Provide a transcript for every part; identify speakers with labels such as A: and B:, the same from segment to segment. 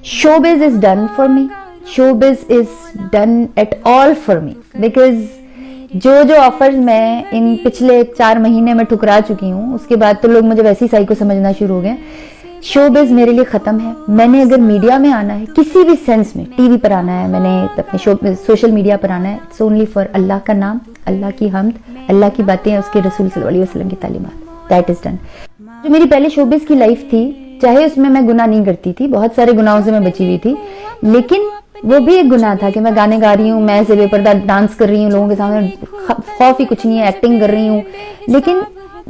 A: showbiz is done for me. Showbiz is done at all for me because जो offers मैं इन पिछले 4 महीने में ठुकरा चुकी हूँ, उसके बाद तो लोग मुझे वैसी साइको समझना शुरू हो गए। शोबिज मेरे लिए खत्म है। मैंने अगर मीडिया में आना है, किसी भी सेंस में, टीवी पर आना है, मैंने अपने सोशल मीडिया पर आना है, इट्स ओनली फॉर अल्लाह का नाम, अल्लाह की हम्द, अल्लाह की बातें, उसके रसूल सल्लल्लाहु अलैहि वसल्लम की तालीमात, दैट इज डन। जो मेरी पहले शोबिज की लाइफ थी, चाहे उसमें मैं गुनाह नहीं करती थी, बहुत सारे गुनाहों से मैं बची हुई थी, लेकिन वो भी एक गुनाह था कि मैं गाने गा रही हूँ, मैं ऐसे बेपर्दा डांस कर रही हूँ, लोगों के सामने खौफ ही कुछ नहीं है, एक्टिंग कर रही हूँ। लेकिन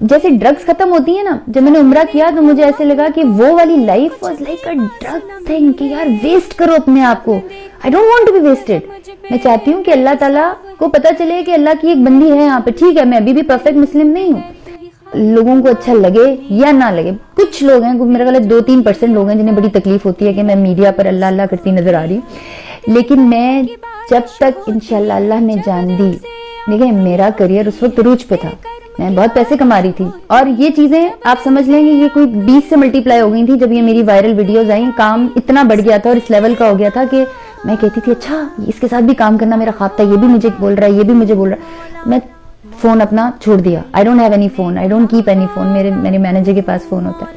A: जैसे ड्रग्स खत्म होती है ना, जब मैंने उम्रा किया तो मुझे ऐसे लगा कि वो वाली life was like a drug thing कि यार वेस्ट करो अपने आप को। I don't want to be wasted. मैं चाहती हूँ कि अल्लाह ताला को पता चले कि अल्लाह की एक बंदी है यहाँ पे। ठीक है, मैं अभी भी परफेक्ट मुस्लिम नहीं हूँ, लोगों को अच्छा लगे या ना लगे, कुछ लोग हैं, मेरे ख्याल 2-3% लोग हैं जिन्हें बड़ी तकलीफ होती है कि मैं मीडिया पर अल्लाह अल्लाह करती नजर आ रही हूँ। लेकिन मैं जब तक इंशाल्लाह अल्लाह ने जान दी, देखिए मेरा करियर उस वक्त रूज पे था, मैं बहुत पैसे कमा रही थी, और ये चीजें आप समझ लेंगे ये कोई 20 से मल्टीप्लाई हो गई थी जब ये मेरी वायरल वीडियोस आई। काम इतना बढ़ गया था और इस लेवल का हो गया था कि मैं कहती थी अच्छा इसके साथ भी काम करना मेरा ख्वाब था, ये भी मुझे बोल रहा है, ये भी मुझे बोल रहा है। मैं फोन अपना छोड़ दिया। I don't have any phone, I don't keep any phone. मेरे मैनेजर के पास फोन होता है।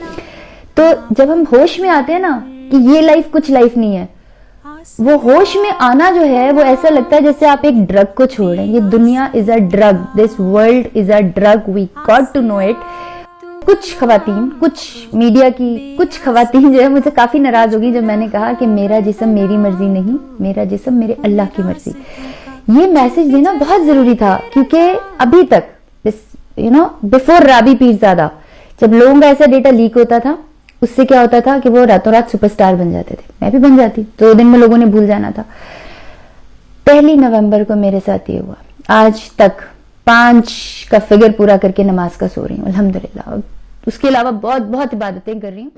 A: तो जब हम होश में आते हैं ना कि ये लाइफ कुछ लाइफ नहीं है, वो होश में आना जो है वो ऐसा लगता है जैसे आप एक ड्रग को छोड़ रहे हैं। ये दुनिया is a drug, this world is a drug, we got to know it. कुछ खवातीन, कुछ मीडिया की कुछ खवातीन जो है मुझे काफी नाराज होगी जब मैंने कहा कि मेरा जिस्म मेरी मर्जी नहीं, मेरा जिस्म मेरे अल्लाह की मर्जी। ये मैसेज देना बहुत जरूरी था क्योंकि अभी तक बिफोर राबी पीरजादा जब लोगों का ऐसा डेटा लीक होता था, उससे क्या होता था कि वो रातों रात सुपरस्टार बन जाते थे। मैं भी बन जाती, 2 दिन में लोगों ने भूल जाना था। 1 नवंबर को मेरे साथ ये हुआ। आज तक 5 का फिगर पूरा करके नमाज का सो रही हूँ अल्हम्दुलिल्लाह। उसके अलावा बहुत बहुत इबादतें कर रही हूँ।